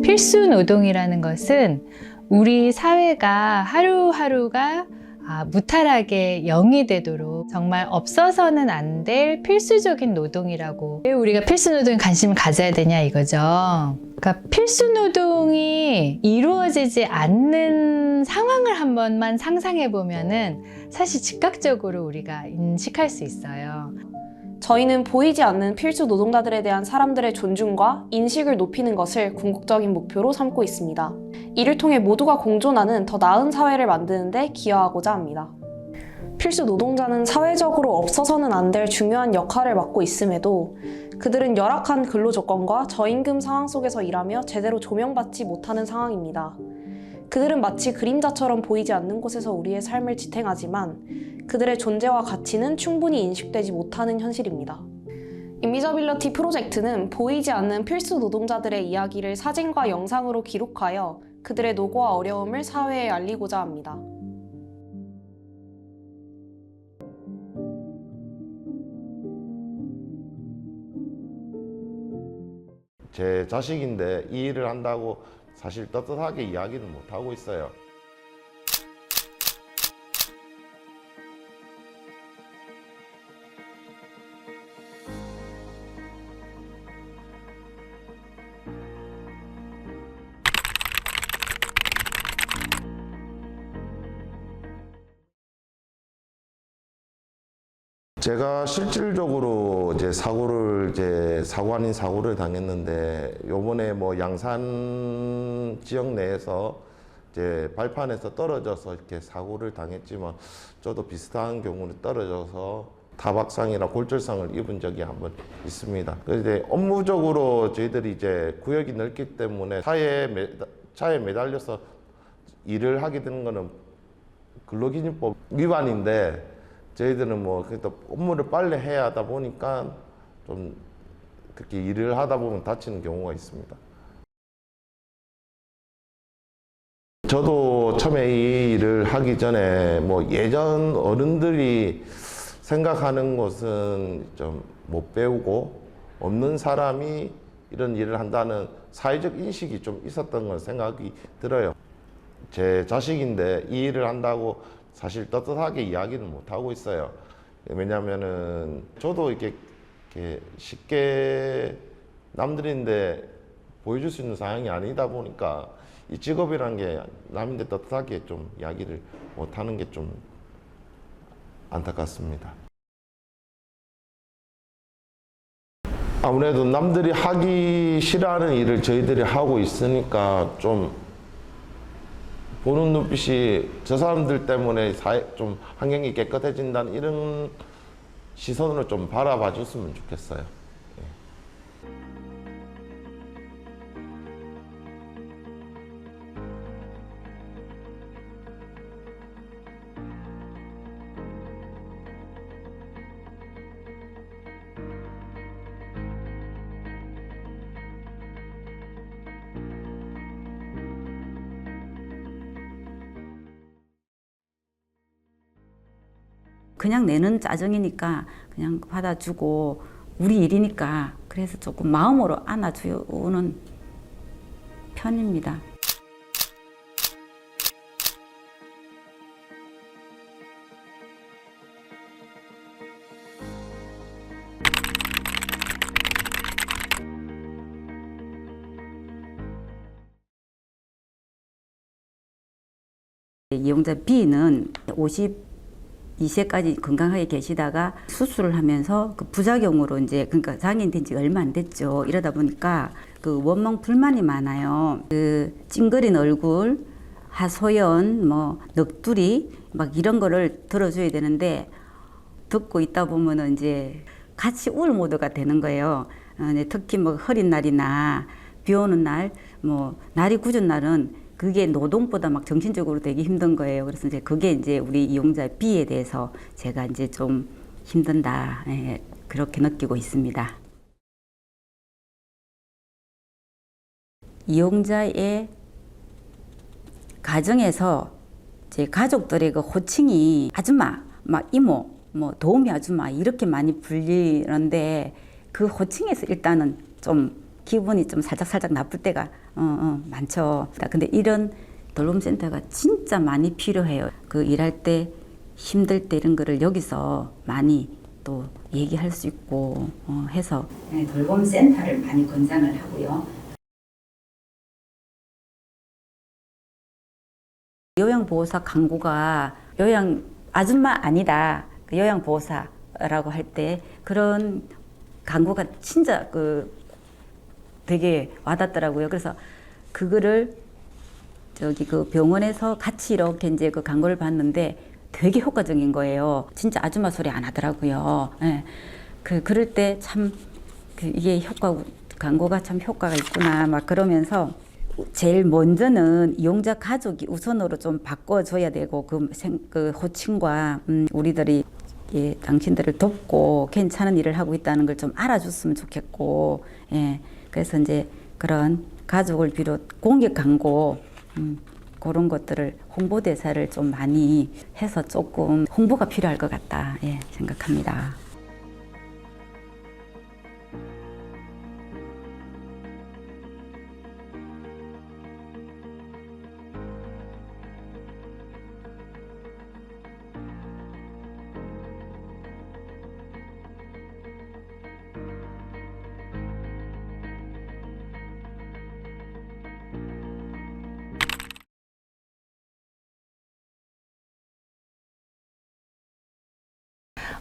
필수 노동이라는 것은 우리 사회가 하루하루가 무탈하게 0이 되도록 정말 없어서는 안 될 필수적인 노동이라고. 왜 우리가 필수 노동에 관심을 가져야 되냐 이거죠. 그러니까 필수 노동이 이루어지지 않는 상황을 한 번만 상상해 보면은 사실 즉각적으로 우리가 인식할 수 있어요. 저희는 보이지 않는 필수 노동자들에 대한 사람들의 존중과 인식을 높이는 것을 궁극적인 목표로 삼고 있습니다. 이를 통해 모두가 공존하는 더 나은 사회를 만드는 데 기여하고자 합니다. 필수 노동자는 사회적으로 없어서는 안 될 중요한 역할을 맡고 있음에도 그들은 열악한 근로 조건과 저임금 상황 속에서 일하며 제대로 조명받지 못하는 상황입니다. 그들은 마치 그림자처럼 보이지 않는 곳에서 우리의 삶을 지탱하지만 그들의 존재와 가치는 충분히 인식되지 못하는 현실입니다. 인비저빌리티 프로젝트는 보이지 않는 필수 노동자들의 이야기를 사진과 영상으로 기록하여 그들의 노고와 어려움을 사회에 알리고자 합니다. 제 자식인데 이 일을 한다고 사실 떳떳하게 이야기는 못하고 있어요. 제가 실질적으로 사고 아닌 사고를 당했는데, 요번에 뭐 양산 지역 내에서 발판에서 떨어져서 이렇게 사고를 당했지만, 저도 비슷한 경우는 떨어져서 타박상이나 골절상을 입은 적이 한번 있습니다. 그런데 업무적으로 저희들이 구역이 넓기 때문에 차에 매달려서 일을 하게 되는 거는 근로기준법 위반인데, 저희들은 그래도 업무를 빨리 해야 하다 보니까 좀 그렇게 일을 하다 보면 다치는 경우가 있습니다. 저도 처음에 이 일을 하기 전에 예전 어른들이 생각하는 것은 좀 못 배우고 없는 사람이 이런 일을 한다는 사회적 인식이 좀 있었던 건 생각이 들어요. 제 자식인데 이 일을 한다고 사실 떳떳하게 이야기는 못하고 있어요. 왜냐면은 저도 이렇게 쉽게 남들인데 보여줄 수 있는 상황이 아니다 보니까 이 직업이라는 게 남인데 떳떳하게 좀 이야기를 못하는 게 좀 안타깝습니다. 아무래도 남들이 하기 싫어하는 일을 저희들이 하고 있으니까 좀 보는 눈빛이 저 사람들 때문에 좀 환경이 깨끗해진다는 이런 시선으로 좀 바라봐 줬으면 좋겠어요. 그냥 내는 짜증이니까 그냥 받아주고 우리 일이니까 그래서 조금 마음으로 안아주는 편입니다. 이용자 B는 52세까지 건강하게 계시다가 수술을 하면서 그 부작용으로 그러니까 장애인 된 지가 얼마 안 됐죠. 이러다 보니까 그 원망 불만이 많아요. 그 찡그린 얼굴, 하소연, 넋두리 막 이런 거를 들어줘야 되는데 듣고 있다 보면은 같이 우울 모드가 되는 거예요. 특히 흐린 날이나 비 오는 날, 날이 굳은 날은 그게 노동보다 정신적으로 되게 힘든 거예요. 그래서 그게 우리 이용자 B에 대해서 제가 좀 힘든다, 그렇게 느끼고 있습니다. 이용자의 가정에서 제 가족들의 그 호칭이 아줌마, 이모, 도우미 아줌마 이렇게 많이 불리는데 그 호칭에서 일단은 좀 기분이 좀 살짝 나쁠 때가 많죠. 근데 이런 돌봄센터가 진짜 많이 필요해요. 그 일할 때 힘들 때 이런 거를 여기서 많이 또 얘기할 수 있고 해서 돌봄센터를 많이 권장을 하고요. 요양보호사 광고가 요양 아줌마 아니다, 그 요양보호사라고 할 때 그런 광고가 진짜 되게 와닿더라고요. 그래서 그거를 그 병원에서 같이 이렇게 이제 그 광고를 봤는데 되게 효과적인 거예요. 진짜 아줌마 소리 안 하더라고요. 예. 그럴 때 참 이게 광고가 참 효과가 있구나 막 그러면서 제일 먼저는 이용자 가족이 우선으로 좀 바꿔줘야 되고 그 호칭과 우리들이 당신들을 돕고 괜찮은 일을 하고 있다는 걸 좀 알아줬으면 좋겠고, 그래서 이제 그런 가족을 비롯 공익 광고 그런 것들을 홍보대사를 좀 많이 해서 조금 홍보가 필요할 것 같다 생각합니다.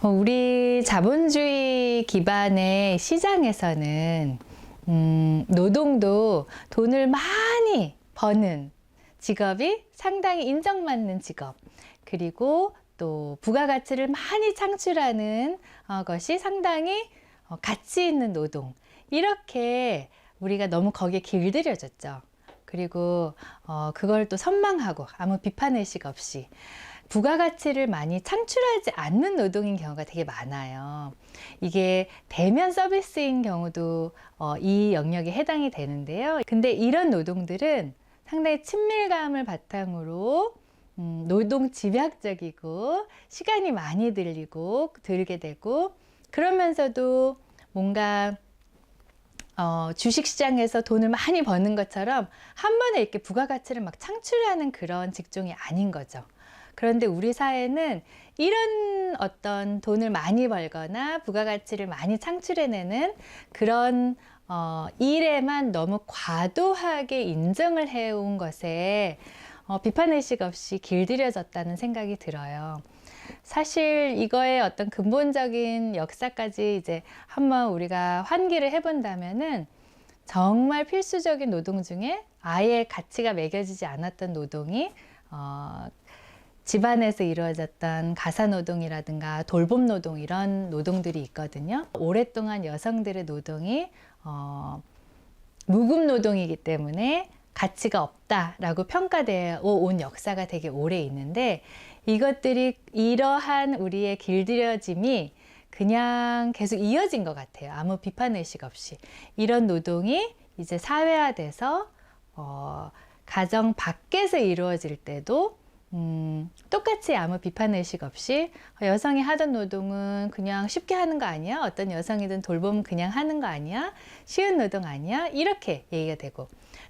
우리 자본주의 기반의 시장에서는 노동도 돈을 많이 버는 직업이 상당히 인정받는 직업, 그리고 또 부가가치를 많이 창출하는 것이 상당히 가치 있는 노동, 이렇게 우리가 너무 거기에 길들여졌죠. 그리고 그걸 또 선망하고 아무 비판의식 없이 부가가치를 많이 창출하지 않는 노동인 경우가 되게 많아요. 이게 대면 서비스인 경우도 이 영역에 해당이 되는데요. 근데 이런 노동들은 상당히 친밀감을 바탕으로 노동 집약적이고 시간이 많이 들게 되고, 그러면서도 뭔가 주식시장에서 돈을 많이 버는 것처럼 한 번에 이렇게 부가가치를 막 창출하는 그런 직종이 아닌 거죠. 그런데 우리 사회는 이런 어떤 돈을 많이 벌거나 부가가치를 많이 창출해내는 그런 일에만 너무 과도하게 인정을 해온 것에 비판의식 없이 길들여졌다는 생각이 들어요. 사실 이거의 어떤 근본적인 역사까지 이제 한번 우리가 환기를 해본다면은 정말 필수적인 노동 중에 아예 가치가 매겨지지 않았던 노동이 집안에서 이루어졌던 가사노동이라든가 돌봄노동, 이런 노동들이 있거든요. 오랫동안 여성들의 노동이 무급노동이기 때문에 가치가 없다라고 평가되어 온 역사가 되게 오래 있는데, 이것들이 이러한 우리의 길들여짐이 그냥 계속 이어진 것 같아요. 아무 비판의식 없이. 이런 노동이 이제 사회화돼서 가정 밖에서 이루어질 때도 똑같이 아무 비판의식 없이 여성이 하던 노동은 그냥 쉽게 하는 거 아니야? 어떤 여성이든 돌봄은 그냥 하는 거 아니야? 쉬운 노동 아니야? 이렇게 얘기가 되고,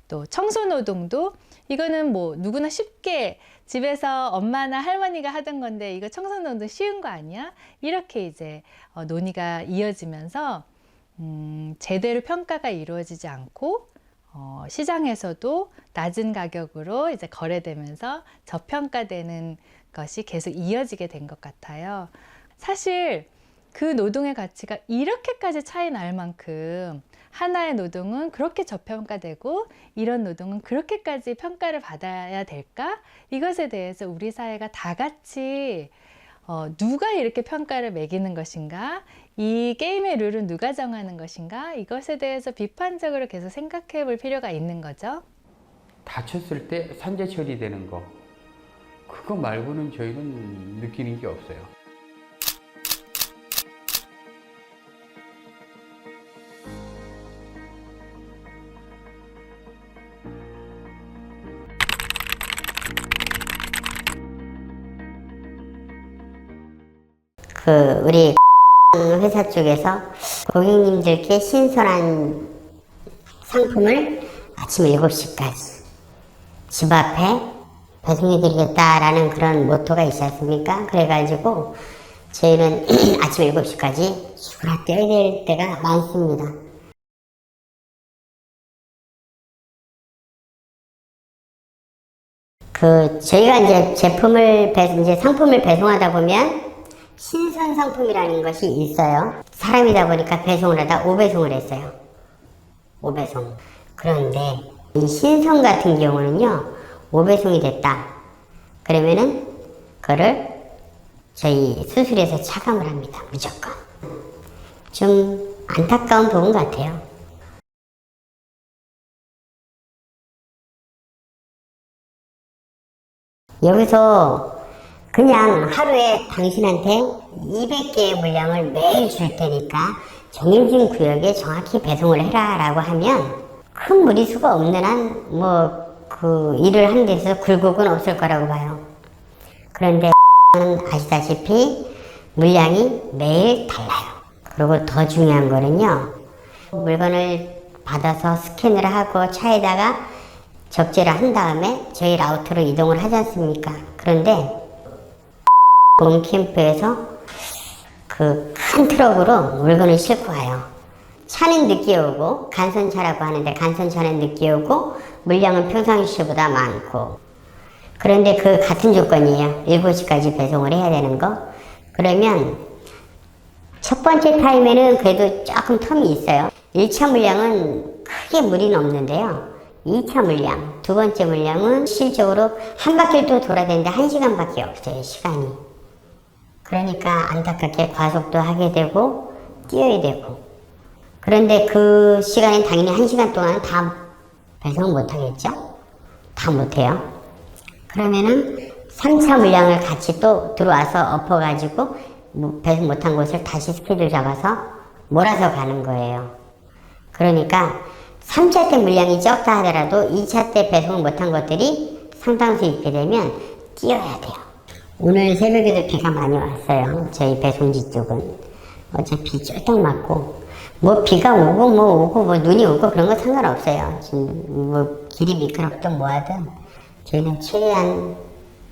또 청소노동도 이거는 뭐 누구나 쉽게 집에서 엄마나 할머니가 하던 건데 이거 청소노동도 쉬운 거 아니야? 이렇게 이제 논의가 이어지면서 제대로 평가가 이루어지지 않고 시장에서도 낮은 가격으로 이제 거래되면서 저평가되는 것이 계속 이어지게 된 것 같아요. 사실 그 노동의 가치가 이렇게까지 차이 날 만큼 하나의 노동은 그렇게 저평가되고 이런 노동은 그렇게까지 평가를 받아야 될까? 이것에 대해서 우리 사회가 다 같이 누가 이렇게 평가를 매기는 것인가? 이 게임의 룰은 누가 정하는 것인가? 이것에 대해서 비판적으로 계속 생각해 볼 필요가 있는 거죠. 다쳤을 때 산재 처리되는 거, 그거 말고는 저희는 느끼는 게 없어요. 우리 회사 쪽에서 고객님들께 신선한 상품을 아침 7시까지 집 앞에 배송해드리겠다라는 그런 모토가 있지 않습니까? 그래가지고 저희는 아침 7시까지 수구라 뛰어야 될 때가 많습니다. 저희가 이제 상품을 배송하다 보면 신선 상품이라는 것이 있어요. 사람이다 보니까 배송을 하다 5배송을 했어요. 5배송. 그런데 이 신선 같은 경우는요, 5배송이 됐다. 그러면은 그거를 저희 수술에서 차감을 합니다. 무조건. 좀 안타까운 부분 같아요. 여기서 그냥 하루에 당신한테 200개의 물량을 매일 줄 테니까 정해진 구역에 정확히 배송을 해라 라고 하면 큰 무리수가 없는 한 일을 하는 데 있어서 굴곡은 없을 거라고 봐요. 그런데 아시다시피 물량이 매일 달라요. 그리고 더 중요한 거는요, 물건을 받아서 스캔을 하고 차에다가 적재를 한 다음에 저희 라우트로 이동을 하지 않습니까? 그런데 홈캠프에서 그 큰 트럭으로 물건을 싣고 와요. 차는 늦게 오고, 간선차라고 하는데 간선차는 늦게 오고 물량은 평상시보다 많고, 그런데 그 같은 조건이에요. 7시까지 배송을 해야 되는 거. 그러면 첫 번째 타임에는 그래도 조금 텀이 있어요. 1차 물량은 크게 무리는 없는데요, 2차 물량, 두 번째 물량은 실적으로 한 바퀴를 또 돌아야 되는데 1시간밖에 없어요, 시간이. 그러니까 안타깝게 과속도 하게 되고 뛰어야 되고. 그런데 그 시간엔 당연히 1시간 동안 다 배송 못 하겠죠? 다 못해요. 그러면은 3차 물량을 같이 또 들어와서 엎어가지고 배송 못한 곳을 다시 스케줄 잡아서 몰아서 가는 거예요. 그러니까 3차 때 물량이 적다 하더라도 2차 때 배송을 못한 것들이 상당수 있게 되면 뛰어야 돼요. 오늘 새벽에도 비가 많이 왔어요. 저희 배송지 쪽은. 어차피 쫄딱 맞고, 비가 오고 눈이 오고 그런 거 상관없어요. 지금 길이 미끄럽든 뭐하든 저희는 최대한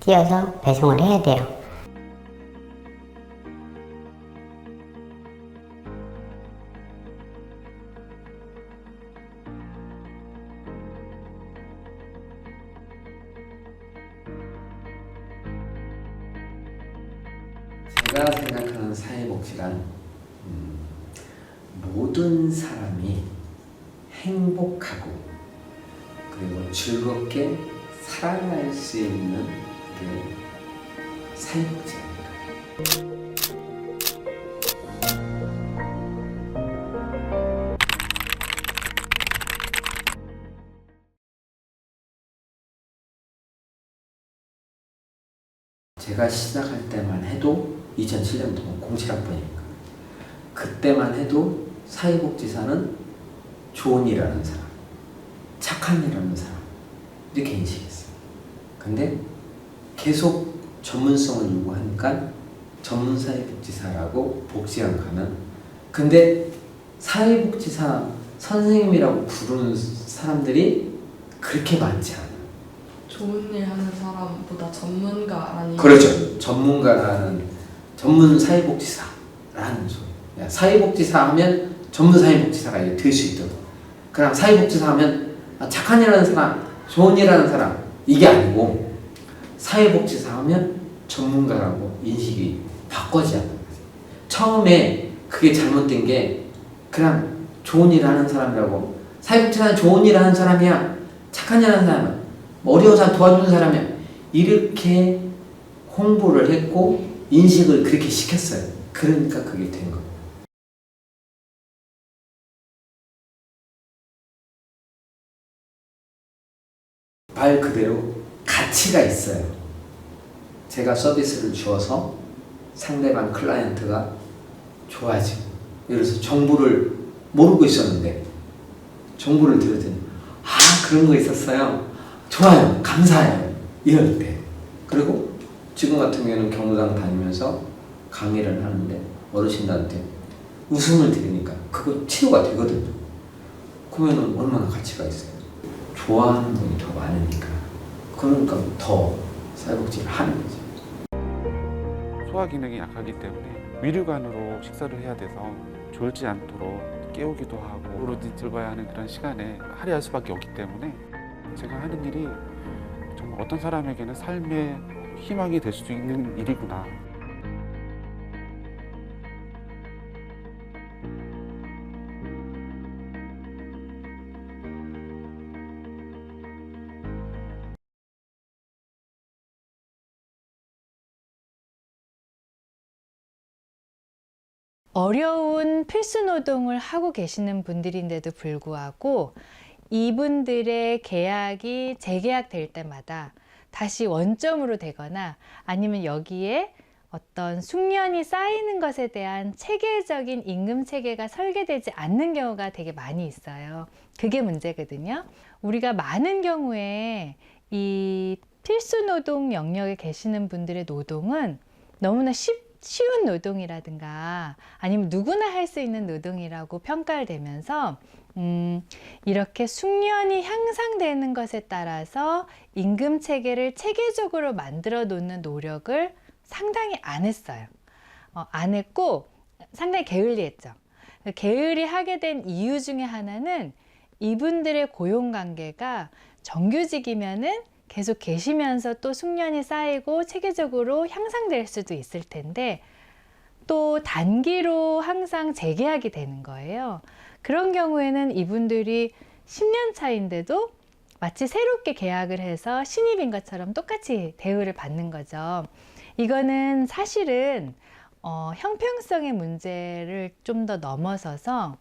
뛰어서 배송을 해야 돼요. 제가 생각하는 사회복지란 모든 사람이 행복하고 그리고 즐겁게 살아갈 수 있는 게 사회복지입니다. 제가 시작할 때만 해도 2007년부터 07학번이니까 그때만 해도 사회복지사는 좋은 일하는 사람, 착한 일하는 사람 이렇게 인식했어요. 근데 계속 전문성을 요구하니까 전문사회복지사라고 복지관 가면, 근데 사회복지사 선생님이라고 부르는 사람들이 그렇게 많지 않아요. 좋은 일 하는 사람보다 전문가라는. 그렇죠. 전문가라는, 전문 사회복지사라는 소리. 사회복지사 하면 전문 사회복지사가 될 수 있도록. 그냥 사회복지사 하면 착한 일 하는 사람, 좋은 일 하는 사람, 이게 아니고 사회복지사 하면 전문가라고 인식이 바꿔지지 않는 거예요. 처음에 그게 잘못된 게 그냥 좋은 일 하는 사람이라고, 사회복지사는 좋은 일 하는 사람이야, 착한 일 하는 사람이야, 어려워서 도와주는 사람이야, 이렇게 홍보를 했고 인식을 그렇게 시켰어요. 그러니까 그게 된 거예요. 말 그대로 가치가 있어요. 제가 서비스를 주어서 상대방 클라이언트가 좋아지고, 예를 들어서 정보를 모르고 있었는데 정보를 들었더니 그런 거 있었어요, 좋아요, 감사해요, 이럴 때. 그리고 지금 같은 경우에는 경로당 다니면서 강의를 하는데 어르신들한테 웃음을 드리니까 그거 치유가 되거든요. 그러면 얼마나 가치가 있어요. 좋아하는 분이 더 많으니까. 그러니까 더 사회복지를 하는 거죠. 소화 기능이 약하기 때문에 위류관으로 식사를 해야 돼서 졸지 않도록 깨우기도 하고 오로지 들어야 하는 그런 시간에 할애할 수밖에 없기 때문에 제가 하는 일이 정말 어떤 사람에게는 삶의 희망이 될 수도 있는 일이구나. 어려운 필수 노동을 하고 계시는 분들인데도 불구하고 이분들의 계약이 재계약될 때마다 다시 원점으로 되거나 아니면 여기에 어떤 숙련이 쌓이는 것에 대한 체계적인 임금 체계가 설계되지 않는 경우가 되게 많이 있어요. 그게 문제거든요. 우리가 많은 경우에 이 필수 노동 영역에 계시는 분들의 노동은 너무나 쉬운 노동이라든가 아니면 누구나 할 수 있는 노동이라고 평가를 되면서 이렇게 숙련이 향상되는 것에 따라서 임금 체계를 체계적으로 만들어 놓는 노력을 상당히 안 했어요. 안 했고 상당히 게을리했죠. 게을리하게 된 이유 중에 하나는 이분들의 고용관계가 정규직이면은 계속 계시면서 또 숙련이 쌓이고 체계적으로 향상될 수도 있을 텐데 또 단기로 항상 재계약이 되는 거예요. 그런 경우에는 이분들이 10년 차인데도 마치 새롭게 계약을 해서 신입인 것처럼 똑같이 대우를 받는 거죠. 이거는 사실은 형평성의 문제를 좀 더 넘어서서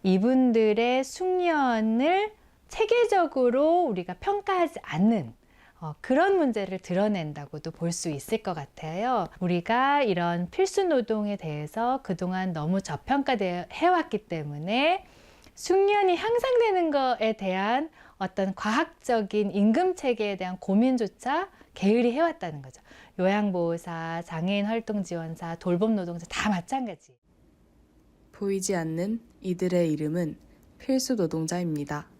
이분들의 숙련을 체계적으로 우리가 평가하지 않는 그런 문제를 드러낸다고도 볼 수 있을 것 같아요. 우리가 이런 필수 노동에 대해서 그동안 너무 저평가되어 해왔기 때문에 숙련이 향상되는 것에 대한 어떤 과학적인 임금 체계에 대한 고민조차 게을리 해왔다는 거죠. 요양보호사, 장애인 활동지원사, 돌봄노동자 다 마찬가지. 보이지 않는 이들의 이름은 필수 노동자입니다.